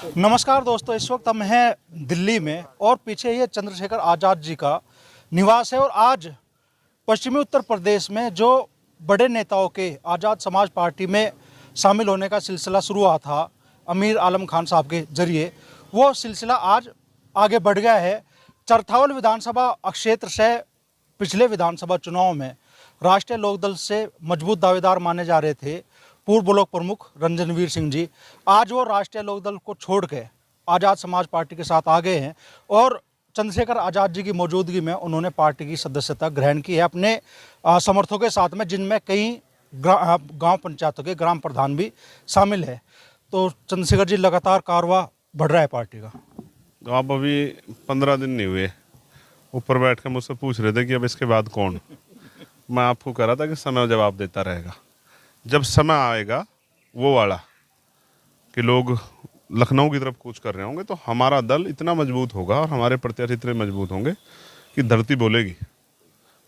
नमस्कार दोस्तों, इस वक्त हम हैं दिल्ली में और पीछे ये चंद्रशेखर आज़ाद जी का निवास है। और आज पश्चिमी उत्तर प्रदेश में जो बड़े नेताओं के आज़ाद समाज पार्टी में शामिल होने का सिलसिला शुरू हुआ था अमीर आलम खान साहब के जरिए, वो सिलसिला आज आगे बढ़ गया है। चरथावल विधानसभा क्षेत्र से पिछले विधानसभा चुनाव में राष्ट्रीय लोकदल से मजबूत दावेदार माने जा रहे थे पूर्व ब्लॉक प्रमुख रणजनवीर सिंह जी। आज वो राष्ट्रीय लोकदल को छोड़ के आज़ाद समाज पार्टी के साथ आ गए हैं और चंद्रशेखर आज़ाद जी की मौजूदगी में उन्होंने पार्टी की सदस्यता ग्रहण की है अपने समर्थकों के साथ में, जिनमें कई गांव पंचायतों के ग्राम प्रधान भी शामिल है। तो चंद्रशेखर जी, लगातार कारवा बढ़ रहा है पार्टी का। तो आप अभी 15 दिन नहीं हुए ऊपर बैठ कर मुझसे पूछ रहे थे कि अब इसके बाद कौन। मैं आपको कह रहा था कि समय जवाब देता रहेगा। जब समय आएगा वो वाला कि लोग लखनऊ की तरफ कूच कर रहे होंगे तो हमारा दल इतना मजबूत होगा और हमारे प्रत्याशी इतने मजबूत होंगे कि धरती बोलेगी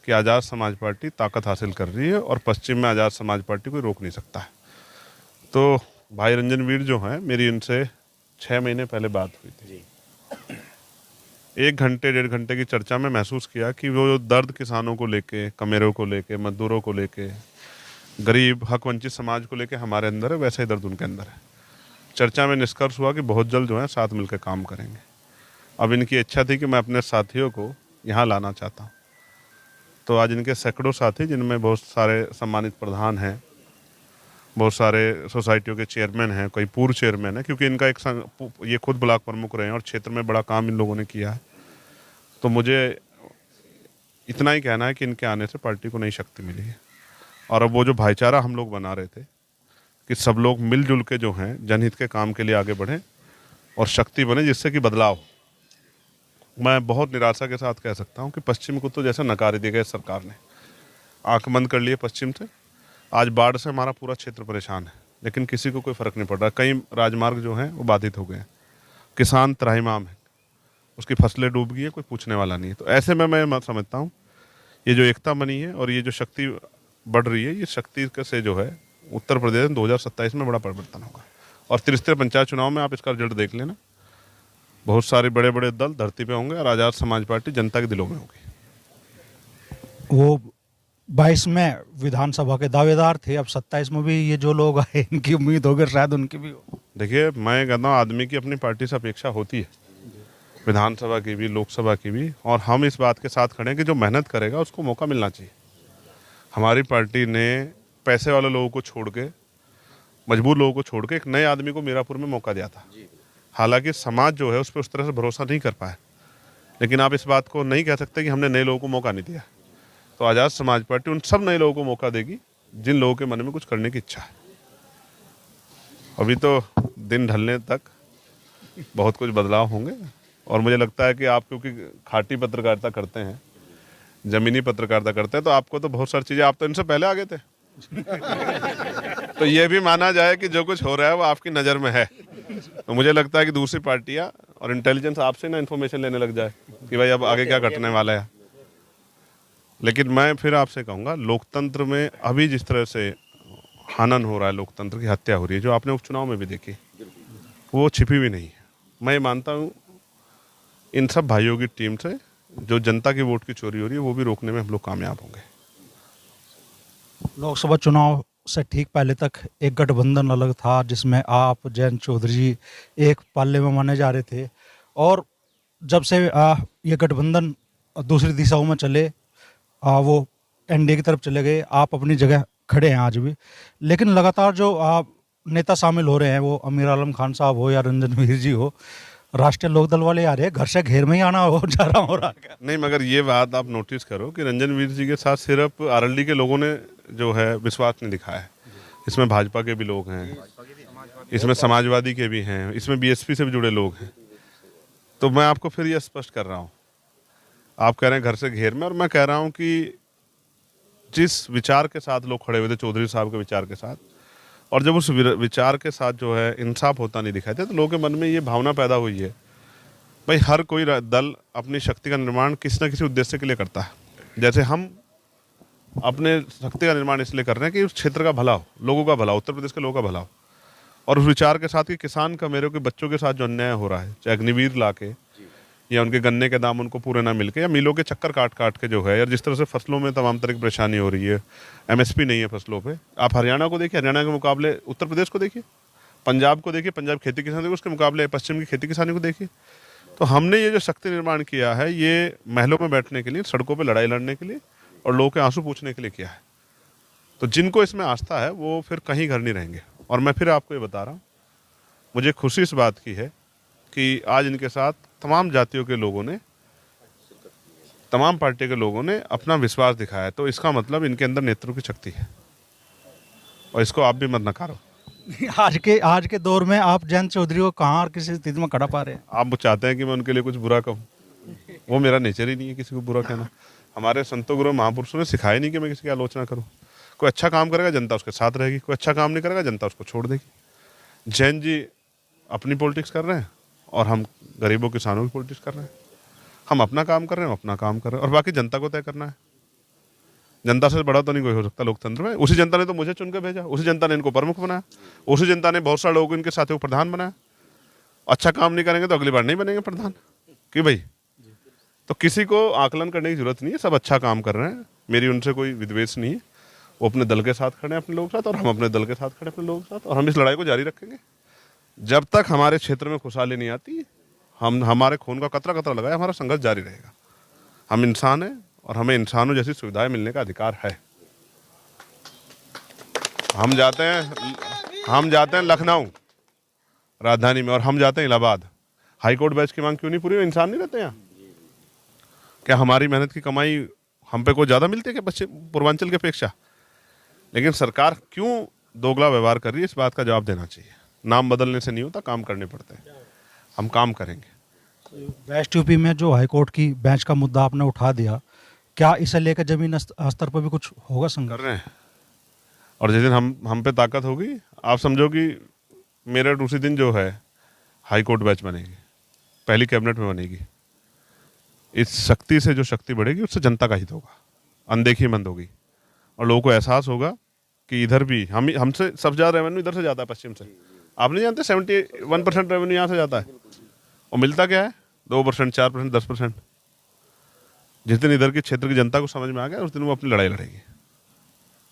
कि आज़ाद समाज पार्टी ताकत हासिल कर रही है और पश्चिम में आज़ाद समाज पार्टी कोई रोक नहीं सकता है। तो भाई रणजनवीर जो हैं, मेरी उनसे 6 महीने पहले बात हुई थी। 1 घंटे 1.5 घंटे की चर्चा में महसूस किया कि वो दर्द किसानों को लेके, कमेरों को लेके, मजदूरों को लेके, गरीब हक वंचित समाज को लेके हमारे अंदर है, वैसा ही दर्द उनके अंदर है। चर्चा में निष्कर्ष हुआ कि बहुत जल्द जो है साथ मिलकर काम करेंगे। अब इनकी इच्छा थी कि मैं अपने साथियों को यहाँ लाना चाहता हूँ। तो आज इनके सैकड़ों साथी, जिनमें बहुत सारे सम्मानित प्रधान हैं, बहुत सारे सोसाइटियों के चेयरमैन हैं, कोई पूर्व चेयरमैन है, क्योंकि इनका ये खुद ब्लॉक प्रमुख रहे हैं और क्षेत्र में बड़ा काम इन लोगों ने किया है। तो मुझे इतना ही कहना है कि इनके आने से पार्टी को नई शक्ति मिली है। और अब वो जो भाईचारा हम लोग बना रहे थे कि सब लोग मिलजुल के जो हैं जनहित के काम के लिए आगे बढ़ें और शक्ति बने, जिससे कि बदलाव। मैं बहुत निराशा के साथ कह सकता हूं कि पश्चिम को तो जैसे नकार दिया गया सरकार ने, आंख बंद कर लिए पश्चिम से। आज बाढ़ से हमारा पूरा क्षेत्र परेशान है, लेकिन किसी को कोई फ़र्क नहीं पड़ रहा। कई राजमार्ग जो हैं वो बाधित हो गए हैं, किसान त्राहिमाम है, उसकी फसलें डूब गई है, कोई पूछने वाला नहीं है। तो ऐसे में मैं समझता हूँ ये जो एकता बनी है और ये जो शक्ति बढ़ रही है, ये शक्ति से जो है उत्तर प्रदेश में 2027 में बड़ा परिवर्तन होगा। और त्रिस्तरीय पंचायत चुनाव में आप इसका रिजल्ट देख लेना, बहुत सारे बड़े बड़े दल धरती पे होंगे और आज़ाद समाज पार्टी जनता के दिलों में होगी। वो 22 में विधानसभा के दावेदार थे, अब 27 में भी ये जो लोग आए इनकी उम्मीद होगी शायद उनकी भी हो। देखिए, मैं कहता हूँ आदमी की अपनी पार्टी से अपेक्षा होती है, विधानसभा की भी, लोकसभा की भी। और हम इस बात के साथ खड़े हैं कि जो मेहनत करेगा उसको मौका मिलना चाहिए। हमारी पार्टी ने पैसे वाले लोगों को छोड़ के, मजबूर लोगों को छोड़ के एक नए आदमी को मीरापुर में मौका दिया था। हालांकि समाज जो है उस पर उस तरह से भरोसा नहीं कर पाया, लेकिन आप इस बात को नहीं कह सकते कि हमने नए लोगों को मौका नहीं दिया। तो आज़ाद समाज पार्टी उन सब नए लोगों को मौका देगी जिन लोगों के मन में कुछ करने की इच्छा है। अभी तो दिन ढलने तक बहुत कुछ बदलाव होंगे और मुझे लगता है कि आप क्योंकि खाटी पत्रकारिता करते हैं, ज़मीनी पत्रकारिता करते हैं, तो आपको तो बहुत सारी चीज़ें, आप तो इनसे पहले आ गए थे। तो ये भी माना जाए कि जो कुछ हो रहा है वो आपकी नज़र में है। तो मुझे लगता है कि दूसरी पार्टियां और इंटेलिजेंस आपसे ना इन्फॉर्मेशन लेने लग जाए कि भाई अब आगे क्या घटने वाला है। लेकिन मैं फिर आपसे कहूँगा, लोकतंत्र में अभी जिस तरह से हनन हो रहा है, लोकतंत्र की हत्या हो रही है, जो आपने उपचुनाव में भी देखी, वो छिपी भी नहीं है। मैं ये मानता हूँ इन सब भाइयों की टीम से जो जनता की वोट की चोरी हो रही है वो भी रोकने में हम लोग कामयाब होंगे। लोकसभा चुनाव से ठीक पहले तक एक गठबंधन अलग था, जिसमें आप, जयंत चौधरी जी एक पाले में माने जा रहे थे। और जब से ये गठबंधन दूसरी दिशाओं में चले, वो एनडीए की तरफ चले गए, आप अपनी जगह खड़े हैं आज भी। लेकिन लगातार जो नेता शामिल हो रहे हैं, वो अमीर आलम खान साहब हो या रणजनवीर जी हो, राष्ट्रीय लोकदल वाले आ रहे हैं, घर से घेर में ही आना हो जा रहा हो रहा है। नहीं, मगर ये बात आप नोटिस करो कि रणजनवीर जी के साथ सिर्फ आरएलडी के लोगों ने जो है विश्वास नहीं दिखाया है। इसमें भाजपा के भी लोग हैं, इसमें समाजवादी के भी हैं, इसमें बीएसपी से भी जुड़े लोग हैं। तो मैं आपको फिर ये स्पष्ट कर रहा हूँ, आप कह रहे हैं घर से घेर में, और मैं कह रहा हूँ कि जिस विचार के साथ लोग खड़े हुए थे, चौधरी साहब के विचार के साथ, और जब उस विचार के साथ जो है इंसाफ होता नहीं दिखाई दे, तो लोगों के मन में ये भावना पैदा हुई है भाई हर कोई दल अपनी शक्ति का निर्माण किसी न किसी उद्देश्य के लिए करता है। जैसे हम अपने शक्ति का निर्माण इसलिए कर रहे हैं कि उस क्षेत्र का भला हो, लोगों का भला हो, उत्तर प्रदेश के लोगों का भला हो। और उस विचार के साथ कि किसान का मेरे के बच्चों के साथ जो अन्याय हो रहा है, चाहे अग्निवीर ला के या उनके गन्ने के दाम उनको पूरे ना मिलके या मिलों के चक्कर काट काट के जो है, या जिस तरह से फसलों में तमाम तरह की परेशानी हो रही है, एमएसपी नहीं है फसलों पे। आप हरियाणा को देखिए, हरियाणा के मुकाबले उत्तर प्रदेश को देखिए, पंजाब को देखिए, पंजाब खेती किसानी को, उसके मुकाबले पश्चिम की खेती किसानी को देखिए। तो हमने ये जो शक्ति निर्माण किया है, ये महलों में बैठने के लिए, सड़कों पर लड़ाई लड़ने के लिए और लोगों के आंसू पूछने के लिए किया है। तो जिनको इसमें आस्था है वो फिर कहीं घर नहीं रहेंगे। और मैं फिर आपको ये बता रहा हूँ, मुझे खुशी इस बात की है कि आज इनके साथ तमाम जातियों के लोगों ने, तमाम पार्टी के लोगों ने अपना विश्वास दिखाया है। तो इसका मतलब इनके अंदर नेतृत्व की शक्ति है और इसको आप भी मत नकारो। आज के दौर में आप जयंत चौधरी को कहाँ और किसी स्थिति में खड़ा पा रहे हैं? आप वो चाहते हैं कि मैं उनके लिए कुछ बुरा कहूँ, वो मेरा नेचर ही नहीं है किसी को बुरा कहना। हमारे संतों गुरु महापुरुषों ने सिखाया नहीं कि मैं किसी की आलोचना करूँ। कोई अच्छा काम करेगा जनता उसके साथ रहेगी, कोई अच्छा काम नहीं करेगा जनता उसको छोड़ देगी। जैन जी अपनी पॉलिटिक्स कर रहे हैं और हम गरीबों किसानों की पॉलिटिक्स कर रहे हैं। हम अपना काम कर रहे हैं, हम अपना काम कर रहे हैं और बाकी जनता को तय करना है। जनता से बड़ा तो नहीं कोई हो सकता लोकतंत्र में। उसी जनता ने तो मुझे चुन के भेजा, उसी जनता ने इनको प्रमुख बनाया, उसी जनता ने बहुत सारे लोगों को इनके साथियों को प्रधान बनाया। अच्छा काम नहीं करेंगे तो अगली बार नहीं बनेंगे प्रधान कि भाई। तो किसी को आकलन करने की जरूरत नहीं है, सब अच्छा काम कर रहे हैं। मेरी उनसे कोई विद्वेष नहीं है। वो अपने दल के साथ खड़े हैं अपने लोगों के साथ, और हम अपने दल के साथ खड़े अपने लोगों के साथ, और हम इस लड़ाई को जारी रखेंगे जब तक हमारे क्षेत्र में खुशहाली नहीं आती। हम हमारे खून का कतरा कतरा लगाए, हमारा संघर्ष जारी रहेगा। हम इंसान हैं और हमें इंसानों जैसी सुविधाएं मिलने का अधिकार है। हम जाते हैं लखनऊ राजधानी में, और हम जाते हैं इलाहाबाद। हाईकोर्ट बेंच की मांग क्यों नहीं पूरी? इंसान नहीं रहते यहाँ? क्या हमारी मेहनत की कमाई हम पे कोई ज़्यादा मिलती है क्या पश्चिम पूर्वांचल की अपेक्षा? लेकिन सरकार क्यों दोगला व्यवहार कर रही है, इस बात का जवाब देना चाहिए। नाम बदलने से नहीं होता, काम करने पड़ते हैं। हम काम करेंगे। वेस्ट यूपी में जो हाईकोर्ट की बेंच का मुद्दा आपने उठा दिया, क्या इसे लेकर जमीन स्तर पर भी कुछ होगा संघर्ष? कर रहे हैं, और जिस दिन हम पे ताकत होगी, आप समझो कि मेरठ उसी दिन जो है हाईकोर्ट बेंच बनेगी, पहली कैबिनेट में बनेगी। इस शक्ति से जो शक्ति बढ़ेगी उससे जनता का हित होगा, अनदेखी बंद होगी और लोगों को एहसास होगा कि इधर भी हमसे सबसे ज़्यादा रेवेन्यू इधर से जाता है, पश्चिम से। आप नहीं जानते 71% रेवेन्यू यहाँ से जाता है, और मिलता क्या है? 2%, 4%, 10%। जिस दिन इधर के क्षेत्र की जनता को समझ में आ गया, उस दिन वो अपनी लड़ाई लड़ेगी।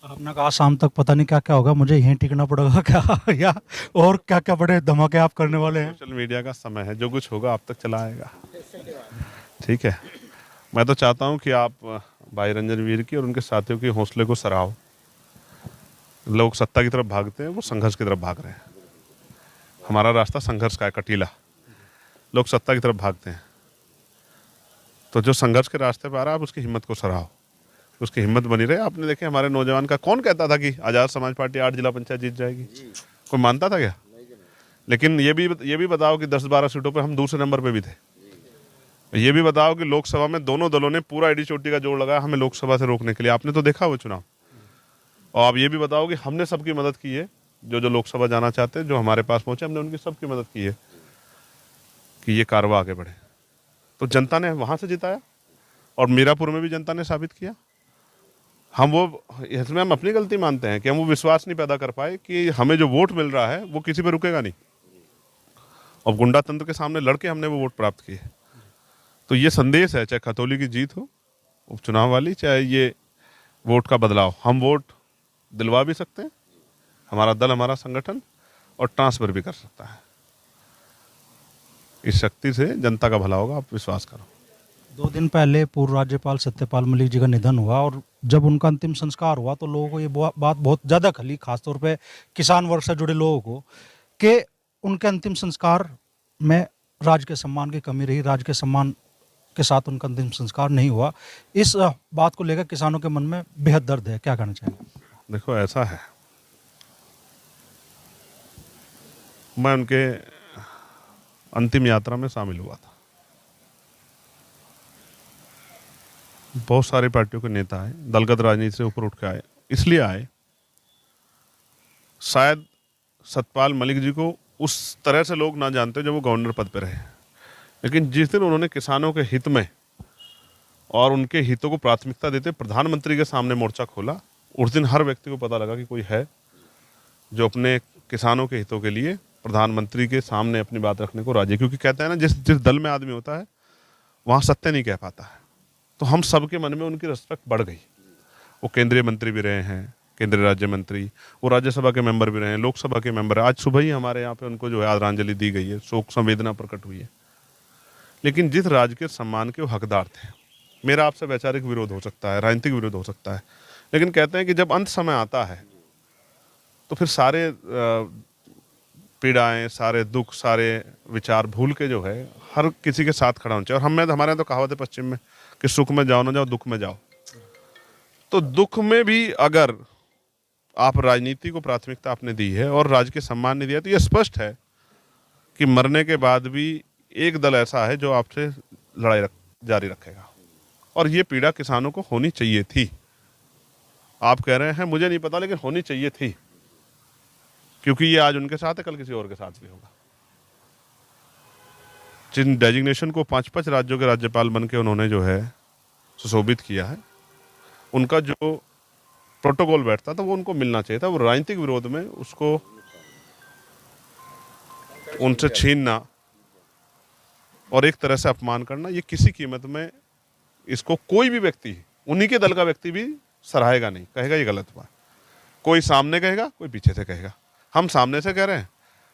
आपने कहा शाम तक पता नहीं क्या क्या होगा, मुझे यहीं टिकना पड़ेगा क्या या और क्या क्या बड़े धमाके आप करने वाले हैं? सोशल मीडिया का समय है, जो कुछ होगा आप तक चला आएगा। ठीक है, मैं तो चाहता हूँ कि आप भाई रंजन वीर की और उनके साथियों के हौसले को सराहो। लोग सत्ता की तरफ भागते हैं, वो संघर्ष की तरफ भाग रहे हैं। हमारा रास्ता संघर्ष का है, कटीला। लोग सत्ता की तरफ भागते हैं, तो जो संघर्ष के रास्ते पर आ रहा है आप उसकी हिम्मत को सराहो, उसकी हिम्मत बनी रहे। आपने देखे हमारे नौजवान का, कौन कहता था कि आज़ाद समाज पार्टी 8 जिला पंचायत जीत जाएगी? कोई मानता था क्या? लेकिन ये भी बताओ कि 10-12 सीटों पे हम दूसरे नंबर पे भी थे। ये भी बताओ कि लोकसभा में दोनों दलों ने पूरा एडी चोटी का जोड़ लगाया हमें लोकसभा से रोकने के लिए। आपने तो देखा वो चुनाव। और आप ये भी बताओ कि हमने सबकी मदद की है, जो लोकसभा जाना चाहते हैं, जो हमारे पास पहुंचे, हमने उनकी सबकी मदद की है कि ये कारवा आगे बढ़े। तो जनता ने वहां से जिताया, और मीरापुर में भी जनता ने साबित किया। इसमें हम अपनी गलती मानते हैं कि हम वो विश्वास नहीं पैदा कर पाए कि हमें जो वोट मिल रहा है वो किसी पर रुकेगा नहीं, और गुंडा तंत्र के सामने लड़के हमने वो वोट प्राप्त किए। तो ये संदेश है, चाहे खतौली की जीत हो उपचुनाव वाली, चाहे ये वोट का बदलाव। हम वोट दिलवा भी सकते हैं, हमारा दल, हमारा संगठन, और ट्रांसफर भी कर सकता है। इस शक्ति से जनता का भला होगा, आप विश्वास करो। 2 दिन पहले पूर्व राज्यपाल सत्यपाल मलिक जी का निधन हुआ, और जब उनका अंतिम संस्कार हुआ तो लोगों को ये बात बहुत ज़्यादा खली, खासतौर पे किसान वर्ग से जुड़े लोगों को, कि उनके अंतिम संस्कार में राज्य के सम्मान की कमी रही, राज्य के सम्मान के साथ उनका अंतिम संस्कार नहीं हुआ। इस बात को लेकर किसानों के मन में बेहद दर्द है, क्या कहना चाहेंगे? देखो, ऐसा है, मैं उनके अंतिम यात्रा में शामिल हुआ था। बहुत सारी पार्टियों के नेता आए, दलगत राजनीति से ऊपर उठ के आए। इसलिए आए, शायद सतपाल मलिक जी को उस तरह से लोग ना जानते जब वो गवर्नर पद पे रहे, लेकिन जिस दिन उन्होंने किसानों के हित में और उनके हितों को प्राथमिकता देते प्रधानमंत्री के सामने मोर्चा खोला, उस दिन हर व्यक्ति को पता लगा कि कोई है जो अपने किसानों के हितों के लिए प्रधानमंत्री के सामने अपनी बात रखने को राजी है। क्योंकि कहते हैं ना, जिस जिस दल में आदमी होता है वहाँ सत्य नहीं कह पाता है। तो हम सबके मन में उनकी रिस्पेक्ट बढ़ गई। वो केंद्रीय मंत्री भी रहे हैं, केंद्रीय राज्य मंत्री, वो राज्यसभा के मेंबर भी रहे हैं, लोकसभा के मेंबर। आज सुबह ही हमारे यहाँ पे उनको जो है आदरांजलि दी गई है, शोक संवेदना प्रकट हुई है। लेकिन जिस राजकीय सम्मान के वो हकदार थे, मेरा आपसे वैचारिक विरोध हो सकता है, राजनीतिक विरोध हो सकता है, लेकिन कहते हैं कि जब अंत समय आता है तो फिर सारे पीड़ाएं, सारे दुख, सारे विचार भूल के जो है हर किसी के साथ खड़ा होना चाहिए। और हमारे यहाँ तो कहावत है पश्चिम में कि सुख में जाओ ना जाओ, दुख में जाओ। तो दुख में भी अगर आप राजनीति को प्राथमिकता आपने दी है और राज्य के सम्मान नहीं दिया, तो यह स्पष्ट है कि मरने के बाद भी एक दल ऐसा है जो आपसे लड़ाई जारी रखेगा। और ये पीड़ा किसानों को होनी चाहिए थी। आप कह रहे हैं मुझे नहीं पता, लेकिन होनी चाहिए थी, क्योंकि ये आज उनके साथ है, कल किसी और के साथ भी होगा। जिन डेजिग्नेशन को 5-5 राज्यों के राज्यपाल बन के उन्होंने जो है सुशोभित किया है, उनका जो प्रोटोकॉल बैठता था वो उनको मिलना चाहिए था। वो राजनीतिक विरोध में उसको उनसे छीनना और एक तरह से अपमान करना, ये किसी कीमत में इसको कोई भी व्यक्ति, उन्हीं के दल का व्यक्ति भी सराहेगा नहीं, कहेगा ये गलत बात। कोई सामने कहेगा, कोई पीछे से कहेगा। हम सामने से कह रहे हैं,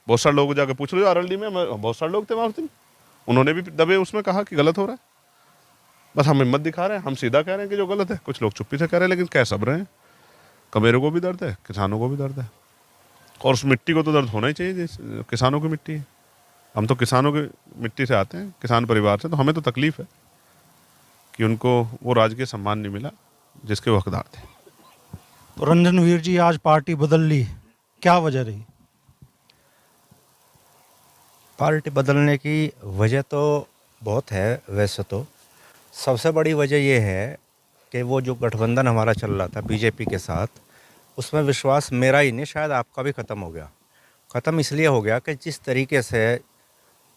बहुत सारे लोग जाकर पूछ रहे हो, अरवली में बहुत सारे लोग थे वहाँ उस दिन, उन्होंने भी दबे उसमें कहा कि गलत हो रहा है। बस हम हिम्मत दिखा रहे हैं, हम सीधा कह रहे हैं कि जो गलत है। कुछ लोग चुप्पी से कह रहे हैं, लेकिन कह सब रहे हैं। कमेरों को भी दर्द है, किसानों को भी दर्द है, और उस मिट्टी को तो दर्द होना ही चाहिए, किसानों की मिट्टी है। हम तो किसानों की मिट्टी से आते हैं, किसान परिवार से, तो हमें तो तकलीफ है कि उनको वो राजकीय सम्मान नहीं मिला जिसके वो हकदार थे। तो रंजनवीर जी, आज पार्टी बदल ली, क्या वजह रही? पार्टी बदलने की वजह तो बहुत है। वैसे तो सबसे बड़ी वजह ये है कि वो जो गठबंधन हमारा चल रहा था बीजेपी के साथ, उसमें विश्वास मेरा ही नहीं, शायद आपका भी ख़त्म हो गया। ख़त्म इसलिए हो गया कि जिस तरीके से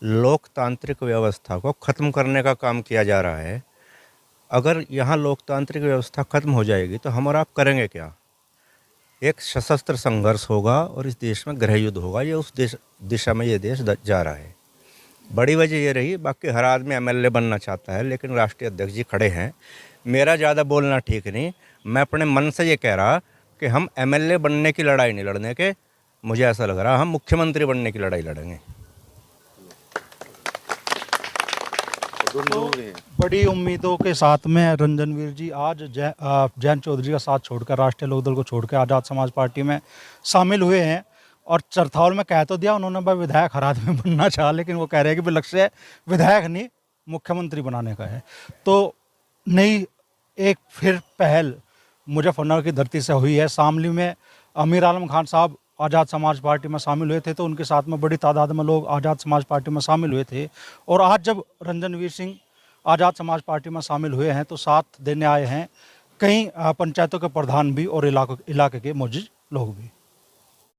लोकतांत्रिक व्यवस्था को ख़त्म करने का काम किया जा रहा है, अगर यहाँ लोकतांत्रिक व्यवस्था ख़त्म हो जाएगी तो हम और आप करेंगे क्या? एक सशस्त्र संघर्ष होगा और इस देश में गृह युद्ध होगा। ये उस दिशा में ये देश जा रहा है। बड़ी वजह ये रही। बाकी हर आदमी एमएलए बनना चाहता है, लेकिन राष्ट्रीय अध्यक्ष जी खड़े हैं। मेरा ज़्यादा बोलना ठीक नहीं। मैं अपने मन से ये कह रहा कि हम एमएलए बनने की लड़ाई नहीं लड़ने के, मुझे ऐसा लग रहा हम मुख्यमंत्री बनने की लड़ाई लड़ेंगे। तो बड़ी उम्मीदों के साथ में रंजनवीर जी आज जयंत चौधरी का साथ छोड़कर, राष्ट्रीय लोकदल को छोड़कर आज़ाद समाज पार्टी में शामिल हुए हैं। और चरथौल में कह तो दिया उन्होंने, भाई विधायक हर आदमी बनना चाहा, लेकिन वो कह रहे हैं कि लक्ष्य विधायक नहीं मुख्यमंत्री बनाने का है। तो नई एक फिर पहल मुजफ्फरनगर की धरती से हुई है। शामली में अमीर आलम खान साहब आज़ाद समाज पार्टी में शामिल हुए थे, तो उनके साथ में बड़ी तादाद में लोग आज़ाद समाज पार्टी में शामिल हुए थे। और आज जब रंजनवीर सिंह आज़ाद समाज पार्टी में शामिल हुए हैं, तो साथ देने आए हैं कई पंचायतों के प्रधान भी और इलाके के मौजूद लोग भी।